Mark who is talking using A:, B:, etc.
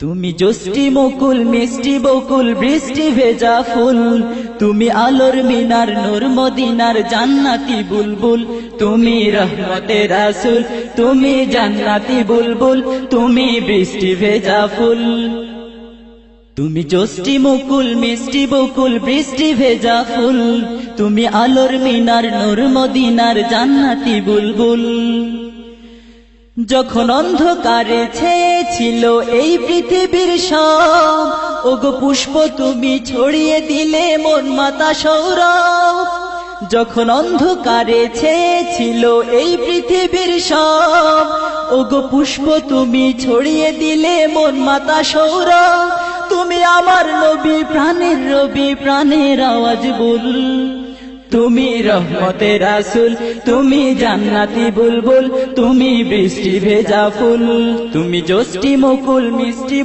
A: তুমি জ্যোষ্ঠী মুকুল মিষ্টি বকুল বৃষ্টি ভেজা ফুল, তুমি আলোর মিনার নূর মদিনার জান্নাতি বুলবুল, তুমি রহমতের রাসূল, তুমি জান্নাতি বুলবুল, তুমি বৃষ্টি ভেজা ফুল। তুমি জ্যোষ্ঠী মুকুল মিষ্টি বকুল বৃষ্টি ভেজা ফুল, তুমি আলোর মিনার নূর মদিনার জান্নাতি বুলবুল। যখন অন্ধকারে ছেয়েছিল এই পৃথিবীর সব, ওগো পুষ্প তুমি ছড়িয়ে দিলে মন মাতা সৌরভ। যখন অন্ধকারে ছেয়েছিল এই পৃথিবীর সব, ওগো পুষ্প তুমি ছড়িয়ে দিলে মন মাতা সৌরভ। তুমি আমার নবী প্রাণের রবি প্রাণের আওয়াজ বল, তুমি রহমতের রাসূল, তুমি জান্নাতি বুলবুল, তুমি বৃষ্টি ভেজা ফুল। তুমি জ্যোষ্ঠী মুকুল মিষ্টি